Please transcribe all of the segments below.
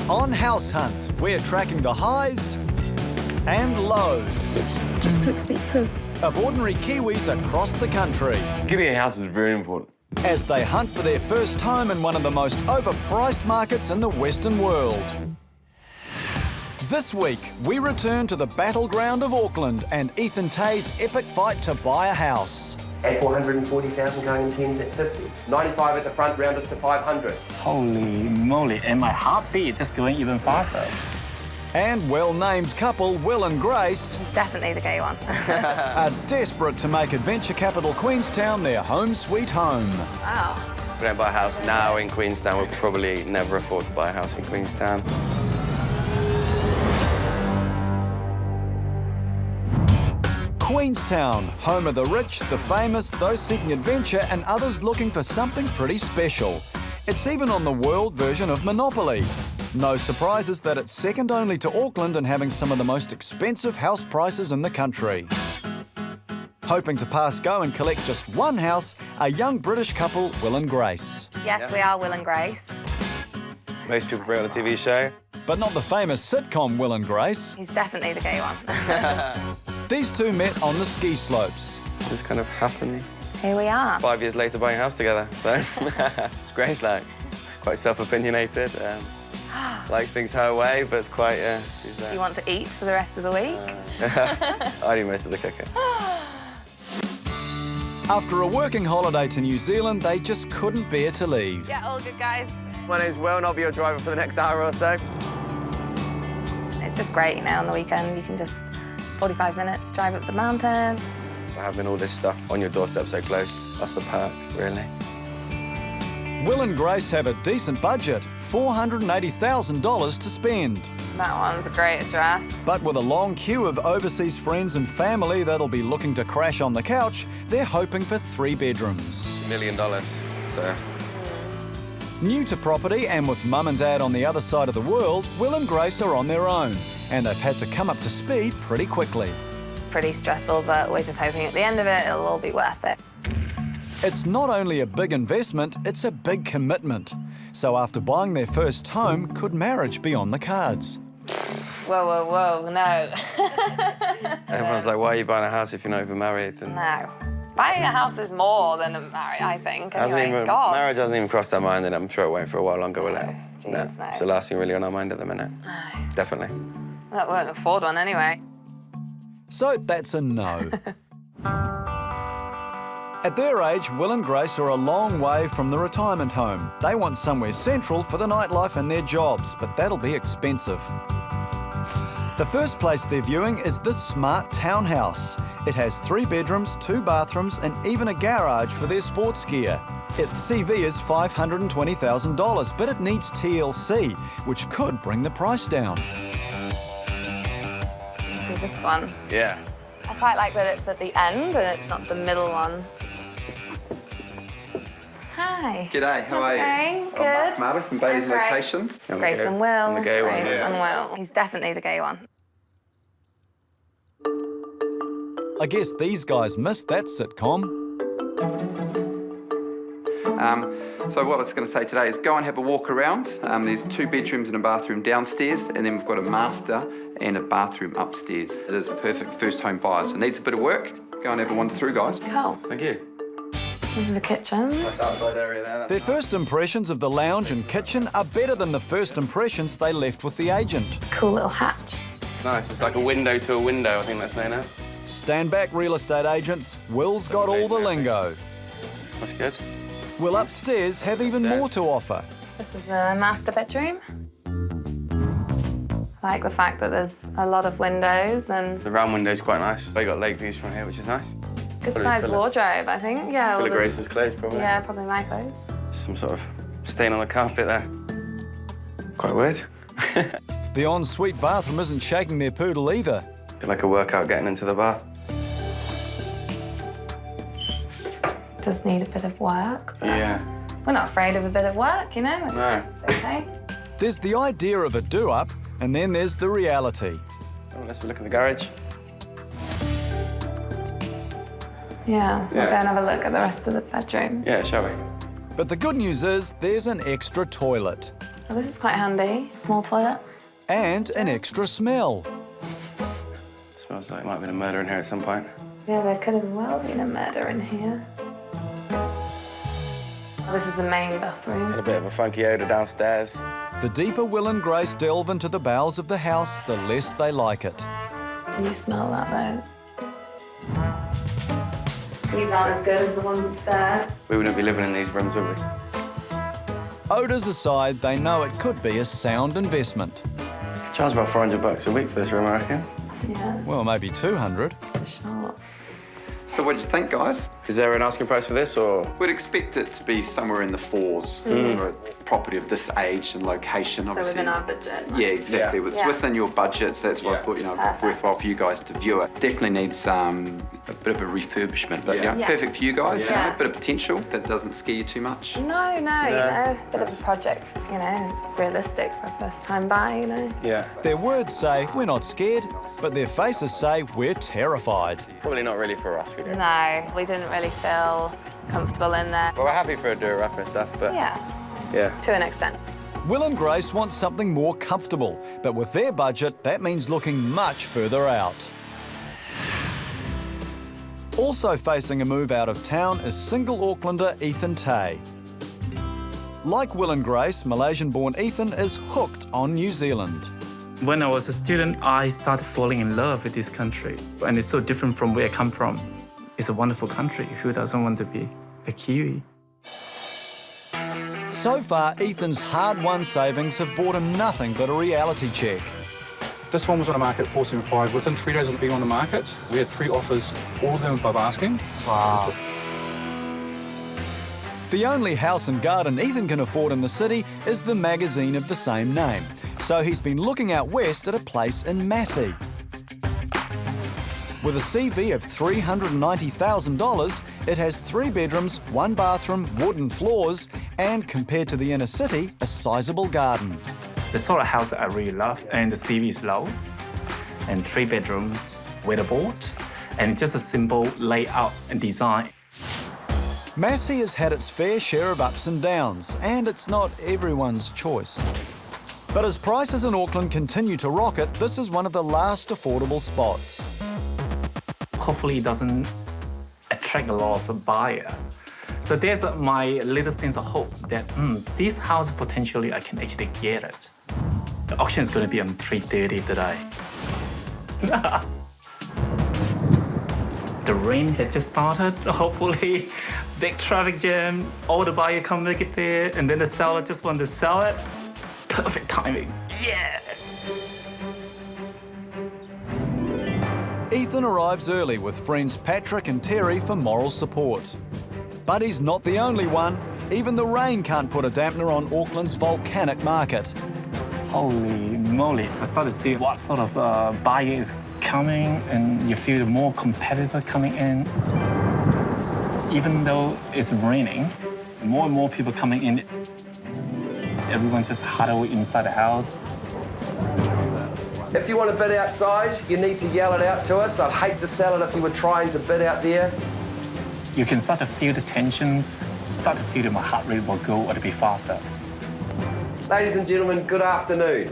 On House Hunt, we're tracking the highs and lows It's just too expensive. of ordinary Kiwis across the country Getting a house is very important. as they hunt for their first home in one of the most overpriced markets in the Western world. This week, we return to the battleground of Auckland and Ethan Tay's epic fight to buy a house. At 440,000 going in 10s at 50. 95 at the front, round us to 500. Holy moly, and my heartbeat just going even faster. And well-named couple Will and Grace He's definitely the gay one. are desperate to make adventure capital Queenstown their home sweet home. Wow. We don't buy a house now in Queenstown. We'll probably never afford to buy a house in Queenstown. Queenstown, home of the rich, the famous, those seeking adventure and others looking for something pretty special. It's even on the world version of Monopoly. No surprises that it's second only to Auckland in having some of the most expensive house prices in the country. Hoping to pass go and collect just one house, a young British couple, Will and Grace. Yes, we are Will and Grace. Most people bring on the TV show. But not the famous sitcom Will and Grace. He's definitely the gay one. These two met on the ski slopes. It just kind of happened. Here we are. 5 years later, buying a house together. So it's Grace, like, quite self-opinionated. Likes things her way, but it's quite, she's Do you want to eat for the rest of the week? I do most of the cooking. After a working holiday to New Zealand, they just couldn't bear to leave. Yeah, all good, guys. My name's Will, and I'll be your driver for the next hour or so. It's just great, you know, on the weekend you can just 45 minutes drive up the mountain. Having all this stuff on your doorstep so close, that's the perk, really. Will and Grace have a decent budget, $480,000 to spend. That one's a great address. But with a long queue of overseas friends and family that'll be looking to crash on the couch, they're hoping for 3 bedrooms. $1 million, so... New to property and with mum and dad on the other side of the world, Will and Grace are on their own, and they've had to come up to speed pretty quickly. Pretty stressful, but we're just hoping at the end of it, it'll all be worth it. It's not only a big investment, it's a big commitment. So after buying their first home, could marriage be on the cards? Whoa, whoa, whoa, no. Everyone's like, why are you buying a house if you're not even married? And No. Buying a house is more than a marriage, I think. Anyway, God. Marriage hasn't even crossed our mind, and I'm sure it won't for a while longer, will it? Jeez, no. It's the last thing really on our mind at the minute. No. Definitely. Well, we won't afford one anyway. So that's a no. At their age, Will and Grace are a long way from the retirement home. They want somewhere central for the nightlife and their jobs, but that'll be expensive. The first place they're viewing is this smart townhouse. It has 3 bedrooms, 2 bathrooms, and even a garage for their sports gear. Its CV is $520,000, but it needs TLC, which could bring the price down. Let's do this one. Yeah. I quite like that it's at the end and it's not the middle one. Hi. G'day, how are you? Going? Good. I'm Mark Martin from Bays I'm Grace. Locations. Grace and Will. I'm the gay one, Grace yeah. and Will. He's definitely the gay one. I guess these guys missed that sitcom. So what I was going to say today is go and have a walk around. There's 2 bedrooms and a bathroom downstairs, and then we've got a master and a bathroom upstairs. It is a perfect first home buyer, so it needs a bit of work. Go and have a wander through, guys. Cool. Thank you. This is a kitchen. Nice outside area there. Their first impressions of the lounge and kitchen are better than the first impressions they left with the agent. Cool little hatch. Nice. It's like a window to a window, I think that's known as. Stand back, real estate agents. Will's got all the lingo. That's good. Will upstairs have even more to offer. This is the master bedroom. I like the fact that there's a lot of windows and The round window's quite nice. They got lake views from here, which is nice. good Probably sized full of- wardrobe, I think. Yeah. Full well, of there's- Grace's clothes, probably. Yeah, probably my clothes. Some sort of stain on the carpet there. Quite weird. The ensuite bathroom isn't shaking their poodle either. Like a workout getting into the bath. Does need a bit of work. But Yeah. we're not afraid of a bit of work, you know? No. It's okay. There's the idea of a do-up, and then there's the reality. Oh, let's have a look at the garage. Yeah, we'll Yeah. go and have a look at the rest of the bedroom. Yeah, shall we? But the good news is there's an extra toilet Well, this is quite handy. Small toilet. and an extra smell. Smells like there might have been a murder in here at some point. Yeah, there could have well been a murder in here. This is the main bathroom. Had a bit of a funky odour downstairs. The deeper Will and Grace delve into the bowels of the house, the less they like it. You smell that though. These aren't as good as the ones upstairs. We wouldn't be living in these rooms, would we? Odours aside, they know it could be a sound investment. Charge about $400 a week for this room, I reckon. Yeah, Well, maybe 200. for sure. So what do you think, guys? Is there an asking price for this, or...? We'd expect it to be somewhere in the fours for a property of this age and location, So obviously. within our budget. Yeah, exactly. Yeah. It's Yeah. within your budget, so that's why I Yeah. thought, Perfect. worthwhile for you guys to view it. Definitely needs a bit of a refurbishment, but Yeah. Yeah. perfect for you guys. Yeah. A bit of potential that doesn't scare you too much. No, you know, a bit of a project, it's realistic for a first-time buy, Yeah. Their words say we're not scared, but their faces say we're terrified. Probably not really for us, we don't. No, we didn't really feel comfortable in there. Well, we're happy for a do-up and stuff, but... Yeah, Yeah. to an extent. Will and Grace want something more comfortable, but with their budget, that means looking much further out. Also facing a move out of town is single Aucklander Ethan Tay. Like Will and Grace, Malaysian-born Ethan is hooked on New Zealand. When I was a student, I started falling in love with this country. And it's so different from where I come from. It's a wonderful country. Who doesn't want to be a Kiwi? So far, Ethan's hard-won savings have bought him nothing but a reality check. This one was on the market at $475. Within 3 days of being on the market, we had 3 offers, all of them above asking. Wow. The only house and garden Ethan can afford in the city is the magazine of the same name. So he's been looking out west at a place in Massey. With a CV of $390,000, it has 3 bedrooms, 1 bathroom, wooden floors, and compared to the inner city, a sizable garden. The sort of house that I really love, and the CV is low, and 3 bedrooms, weatherboard, and just a simple layout and design. Massey has had its fair share of ups and downs, and it's not everyone's choice. But as prices in Auckland continue to rocket, this is one of the last affordable spots. Hopefully it doesn't attract a lot of buyer. So there's my little sense of hope that this house potentially I can actually get it. The auction is going to be on 3:30 today. The rain had just started. Hopefully, big traffic jam. All the buyer come make it there, and then the seller just want to sell it. Perfect timing. Yeah. Ethan arrives early with friends Patrick and Terry for moral support. But he's not the only one. Even the rain can't put a dampener on Auckland's volcanic market. Holy moly. I started to see what sort of buyer is coming, and you feel more competitor coming in. Even though it's raining, more and more people coming in. Everyone just huddled inside the house. If you want to bid outside, you need to yell it out to us. I'd hate to sell it if you were trying to bid out there. You can start to feel the tensions, start to feel that my heart rate will go a little bit faster. Ladies and gentlemen, good afternoon.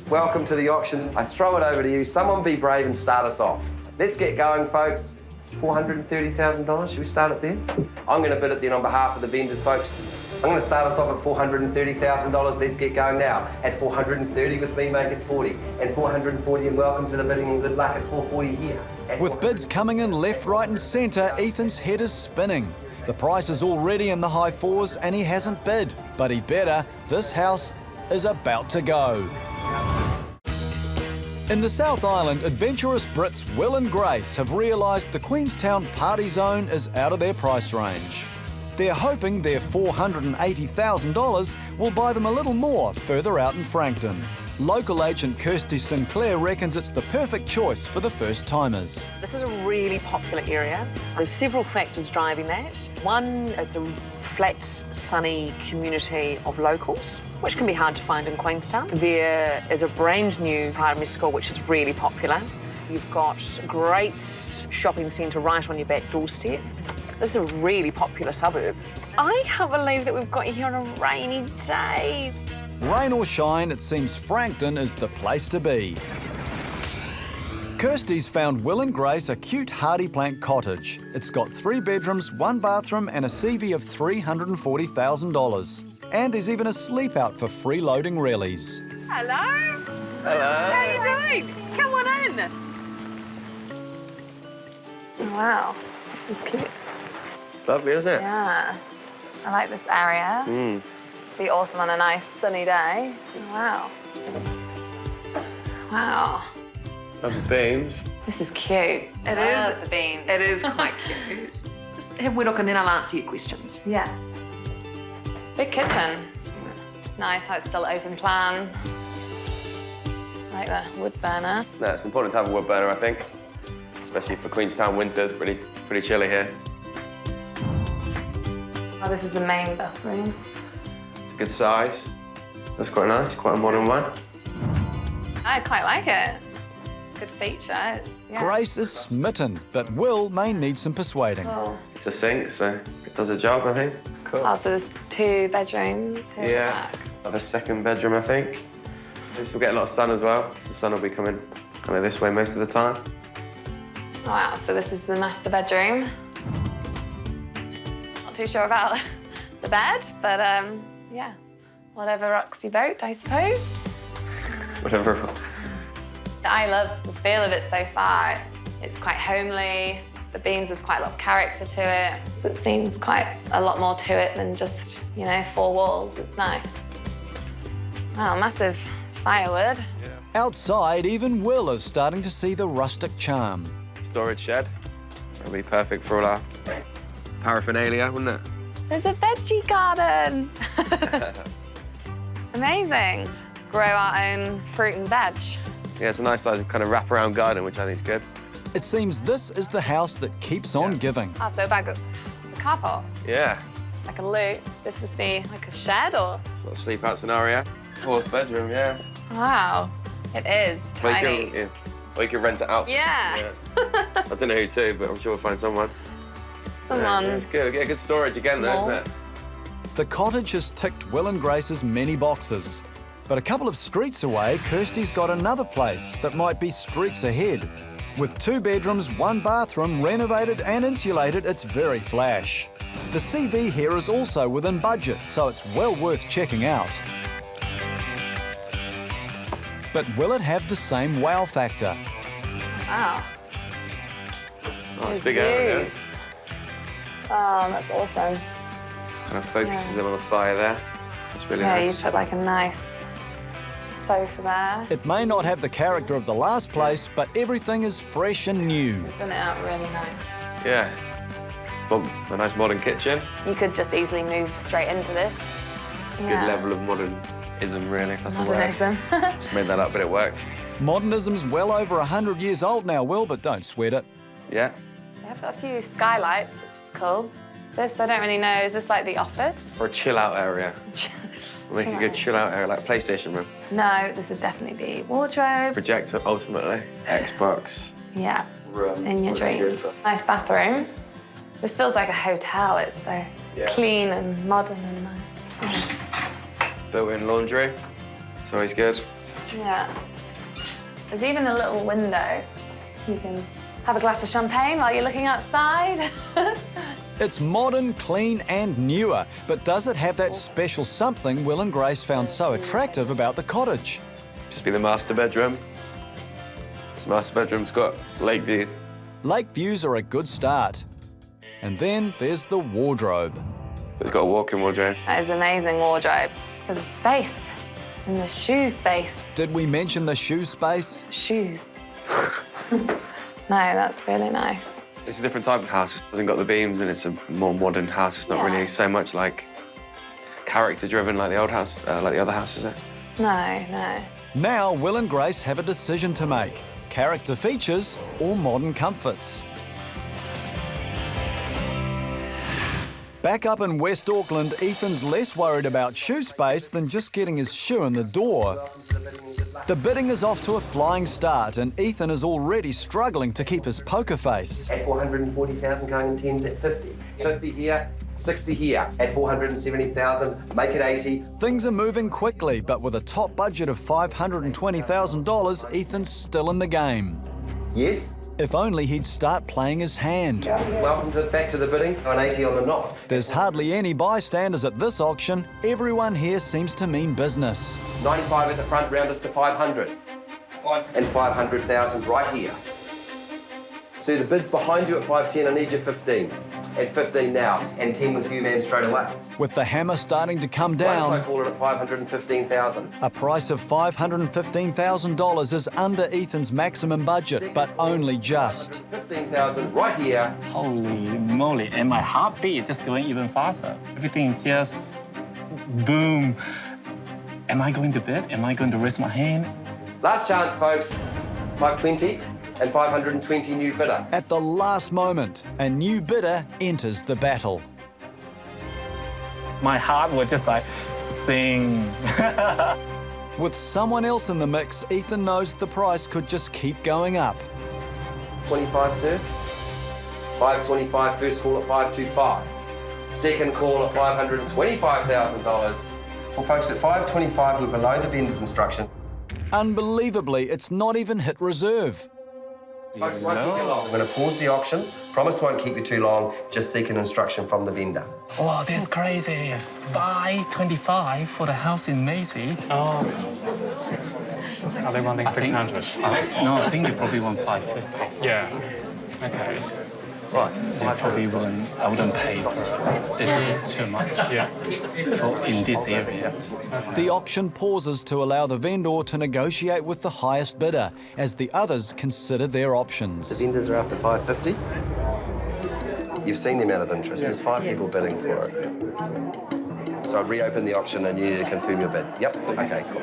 Welcome to the auction. I throw it over to you. Someone be brave and start us off. Let's get going, folks. $430,000, should we start it then? I'm going to bid it then on behalf of the vendors, folks. I'm going to start us off at $430,000. Let's get going now. At $430 with me, make it 40. And $440 and welcome to the bidding and good luck at $440 here. At With bids coming in left, right and centre, Ethan's head is spinning. The price is already in the high 4s and he hasn't bid. But he better. This house is about to go. In the South Island, adventurous Brits Will and Grace have realised the Queenstown party zone is out of their price range. They're hoping their $480,000 will buy them a little more further out in Frankton. Local agent Kirsty Sinclair reckons it's the perfect choice for the first-timers. This is a really popular area. There's several factors driving that. One, it's a flat, sunny community of locals, which can be hard to find in Queenstown. There is a brand new primary school which is really popular. You've got a great shopping centre right on your back doorstep. This is a really popular suburb. I can't believe that we've got you here on a rainy day. Rain or shine, it seems Frankton is the place to be. Kirsty's found Will and Grace a cute hardy plank cottage. It's got 3 bedrooms, 1 bathroom and a CV of $340,000. And there's even a sleep out for freeloading rallies. Hello. Hello. How are you doing? Come on in. Wow, this is cute. It's lovely, isn't it? Yeah, I like this area. It'd be awesome on a nice sunny day. Wow. Wow. Love the beams. This is cute. It Love is. the beans. It is quite cute. Just have we look and then I'll answer your questions. Yeah. It's a big kitchen. It's nice how it's still open plan. I like the wood burner. No, it's important to have a wood burner, I think. Especially for Queenstown winters, pretty chilly here. Oh, this is the main bathroom. It's a good size. That's quite nice, quite a modern one. I quite like it. Good feature. Yeah. Grace is smitten, but Will may need some persuading. Cool. It's a sink, so it does a job, I think. Cool. Oh, so there's 2 bedrooms here. Yeah, the second bedroom, I think. This will get a lot of sun as well, because the sun will be coming kind of this way most of the time. Wow, so this is the master bedroom. Not too sure about the bed, but yeah, whatever rocks your boat, I suppose. Whatever. I love the feel of it so far. It's quite homely. The beams, there's quite a lot of character to it. So it seems quite a lot more to it than just, 4 walls. It's nice. Wow, massive firewood. Outside, even Will is starting to see the rustic charm. Storage shed. That'll be perfect for all our paraphernalia, wouldn't it? There's a veggie garden. Amazing. Grow our own fruit and veg. Yeah, it's a nice size kind of wraparound garden, which I think is good. It seems this is the house that keeps on giving. Oh, so back at the car park. Yeah, It's like a loop. This must be like a shed or... sort of sleep out scenario. 4th bedroom, yeah. Wow. It is Or tiny. you can rent it out. Yeah. I don't know who to, but I'm sure we'll find someone. Someone. Yeah, it's good. Yeah, good storage again, though, Small. isn't it? The cottage has ticked Will and Grace's many boxes. But a couple of streets away, Kirsty's got another place that might be streets ahead. With 2 bedrooms, 1 bathroom, renovated and insulated, it's very flash. The CV here is also within budget, so it's well worth checking out. But will it have the same wow factor? Wow. Nice Those big area. views. Oh, that's awesome. Kind of focuses Yeah. in on the fire there. That's really Yeah, nice. you put like a nice sofa there. It may not have the character of the last place, but everything is fresh and new. Done it out really nice. Yeah. Well, a nice modern kitchen. You could just easily move straight into this. It's a good level of modernism, really. If that's a word. Modernism. Just made that up, but it works. Modernism's well over 100 years old now, Will, but don't sweat it. Yeah. They have got a few skylights, which is cool. This, I don't really know, is this like the office? Or a chill-out area. Make a good chill-out area, like a PlayStation room. No, this would definitely be wardrobe. Projector, ultimately. Xbox. Yeah, Room. in your dreams. Nice bathroom. This feels like a hotel. It's so clean and modern and nice. Built-in laundry. It's always good. Yeah. There's even a little window. You can have a glass of champagne while you're looking outside. It's modern, clean and newer, but does it have that special something Will and Grace found so attractive about the cottage? Just be the master bedroom. This master bedroom's got lake view. Lake views are a good start. And then there's the wardrobe. It's got a walk-in wardrobe. That is amazing wardrobe. For the space. And the shoe space. Did we mention the shoe space? Shoes. No, that's really nice. It's a different type of house. It hasn't got the beams and it's a more modern house. It's not really so much like character-driven like the old house, like the other houses are. No, no. Now Will and Grace have a decision to make. Character features or modern comforts. Back up in West Auckland, Ethan's less worried about shoe space than just getting his shoe in the door. The bidding is off to a flying start and Ethan is already struggling to keep his poker face. At 440,000 going in 10s at 50. 50 here, 60 here at 470,000, make it 80. Things are moving quickly, but with a top budget of $520,000, Ethan's still in the game. Yes? If only he'd start playing his hand. Welcome back to the bidding on 80 on the knot. There's hardly any bystanders at this auction. Everyone here seems to mean business. 95 at the front, round us to 500. And 500,000 right here. So the bid's behind you at 510, I need you 15. At 15 now, and 10 with you, ma'am, straight away. With the hammer starting to come Once I down, call it at 515,000. a price of $515,000 is under Ethan's maximum budget, but only just. 15,000 right here. Holy moly, and my heartbeat is just going even faster. Everything just boom. Am I going to bid? Am I going to raise my hand? Last chance, folks. 520 and 520 new bidder. At the last moment, a new bidder enters the battle. My heart will just like sing. With someone else in the mix, Ethan knows the price could just keep going up. 25, sir. 525, first call at 525. Second call at $525,000. Well, folks, at 525, we're below the vendor's instruction. Unbelievably, it's not even hit reserve. Folks, won't keep you long. I'm going to pause the auction. Promise won't keep you too long. Just seek an instruction from the vendor. Wow, that's crazy. 525 for the house in Macy. Are they wanting 600? No, I think they probably want 550. Yeah. Okay. Right. They probably wouldn't, I wouldn't pay for it. It's too much in this area. The auction pauses to allow the vendor to negotiate with the highest bidder as the others consider their The options. vendors are after 550. You've seen the amount of interest. There's 5 people bidding for it. So I'd reopen the auction and you need to confirm your bid. Yep. Okay, cool.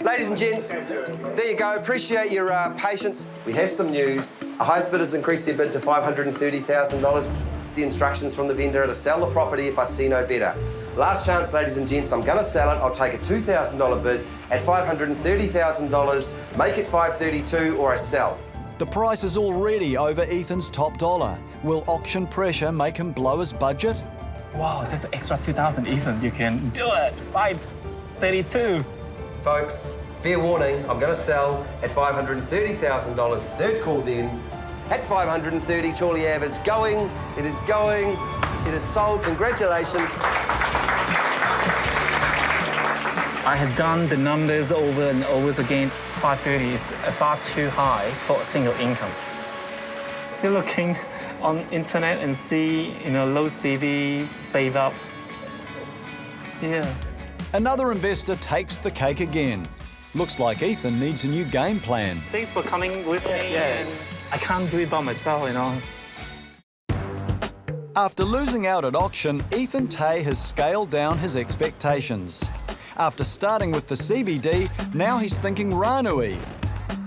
Ladies and gents, there you go. Appreciate your patience. We have some news. The highest bidders increased their bid to $530,000. The instructions from the vendor are to sell the property if I see no better. Last chance, ladies and gents, I'm going to sell it. I'll take a $2,000 bid at $530,000, make it $532, or I sell. The price is already over Ethan's top dollar. Will auction pressure make him blow his budget? Wow, just extra 2,000 even. You can do it. 532. Folks, fair warning, I'm going to sell at $530,000. Third call then at 530. Surely Ave is going. It is going. It is sold. Congratulations. I have done the numbers over and over again. 530 is far too high for a single income. Still looking on internet and see, low CV, save up. Yeah. Another investor takes the cake again. Looks like Ethan needs a new game plan. Thanks for coming with me. Yeah. I can't do it by myself, After losing out at auction, Ethan Tay has scaled down his expectations. After starting with the CBD, now he's thinking Ranui.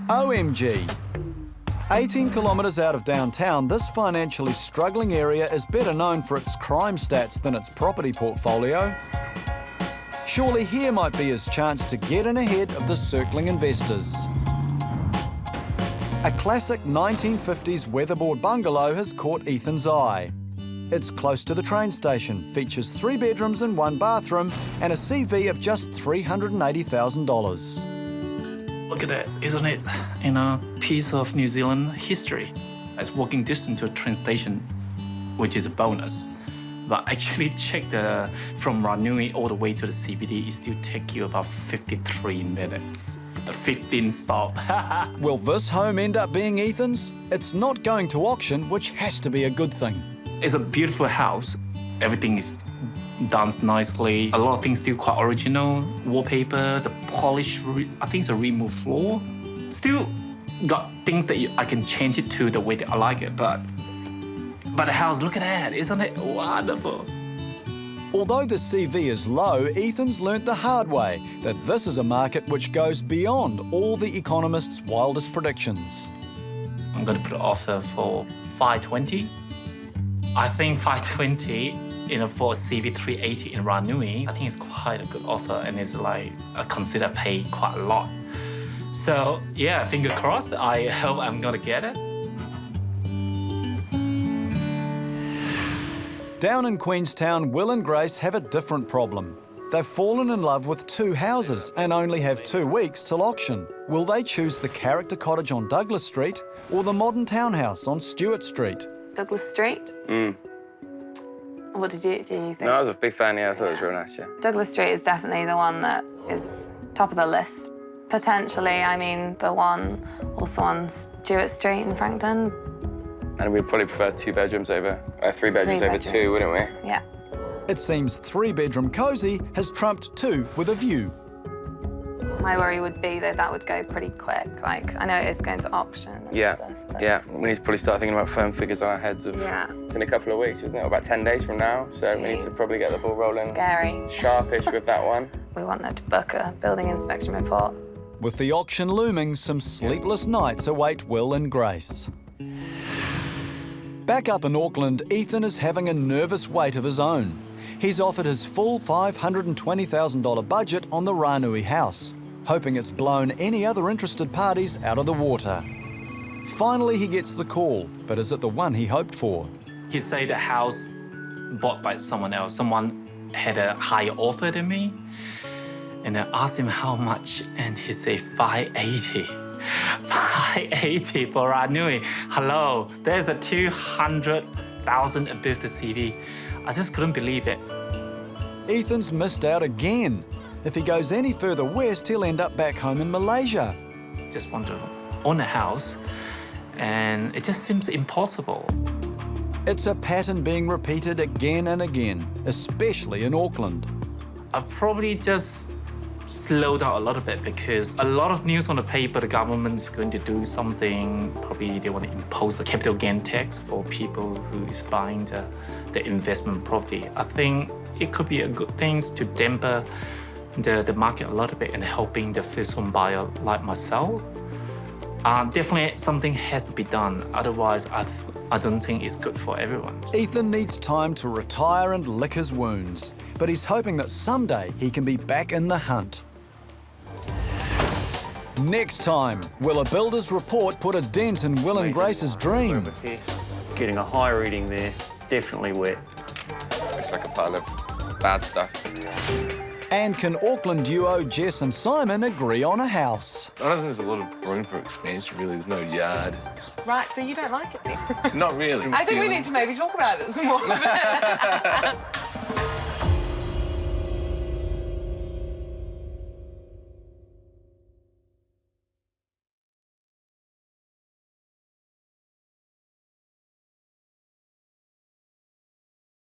OMG. 18 kilometres out of downtown, this financially struggling area is better known for its crime stats than its property portfolio. Surely here might be his chance to get in ahead of the circling investors. A classic 1950s weatherboard bungalow has caught Ethan's eye. It's close to the train station, features 3 bedrooms and 1 bathroom, and a CV of just $380,000. Look at that, isn't it? A piece of New Zealand history. It's walking distance to a train station, which is a bonus. But actually check from Ranui all the way to the CBD, it still take you about 53 minutes. 15 stop. Will this home end up being Ethan's? It's not going to auction, which has to be a good thing. It's a beautiful house. Everything is done nicely. A lot of things still quite original. Wallpaper, the polish, I think it's a removed floor. Still got things that I can change it to the way that I like it, but the house, look at that, isn't it wonderful? Although the CV is low, Ethan's learnt the hard way that this is a market which goes beyond all the economists' wildest predictions. I'm going to put an offer for 520. I think 520, for a CV 380 in Ranui, I think it's quite a good offer, and it's I consider pay quite a lot. So yeah, finger crossed. I hope I'm gonna get it. Down in Queenstown, Will and Grace have a different problem. They've fallen in love with 2 houses and only have 2 weeks till auction. Will they choose the character cottage on Douglas Street or the modern townhouse on Stewart Street? Douglas Street? What did you think? No, I was a big fan, yeah. I thought it was real nice, yeah. Douglas Street is definitely the one that is top of the list. Potentially, I mean, the one also on Stewart Street in Frankton. And we'd probably prefer 2 bedrooms over, 3 bedrooms over 2, wouldn't we? Yeah. It seems 3-bedroom cosy has trumped 2 with a view. My worry would be that that would go pretty quick. Like, I know it is going to auction and stuff. But... yeah. We need to probably start thinking about firm figures on our heads of in a couple of weeks, isn't it? About 10 days from now. So we need to probably get the ball rolling. Scary. Sharpish with that one. We want them to book a building inspection report. With the auction looming, some sleepless nights await Will and Grace. Back up in Auckland, Ethan is having a nervous wait of his own. He's offered his full $520,000 budget on the Ranui house, hoping it's blown any other interested parties out of the water. Finally, he gets the call, but is it the one he hoped for? He said the house bought by someone else. Someone had a higher offer than me. And I asked him how much, and he said 580. 580 for Ranui. Hello, there's a 200,000 above the CV. I just couldn't believe it. Ethan's missed out again. If he goes any further west, he'll end up back home in Malaysia. Just want to own a house, and it just seems impossible. It's a pattern being repeated again and again, especially in Auckland. I probably just slow down a little bit because a lot of news on the paper, the government's going to do something. Probably they want to impose a capital gain tax for people who is buying the investment property. I think it could be a good thing to damper the market a little bit and helping the first home buyer like myself. Definitely something has to be done. Otherwise, I don't think it's good for everyone. Ethan needs time to retire and lick his wounds, but he's hoping that someday he can be back in the hunt. Next time, will a builder's report put a dent in Will and Grace's dream? Getting a high reading there, definitely wet. Looks like a pile of bad stuff. And can Auckland duo Jess and Simon agree on a house? I don't think there's a lot of room for expansion, really. There's no yard. Right, so you don't like it then? Not really. I think we need to maybe talk about it some more.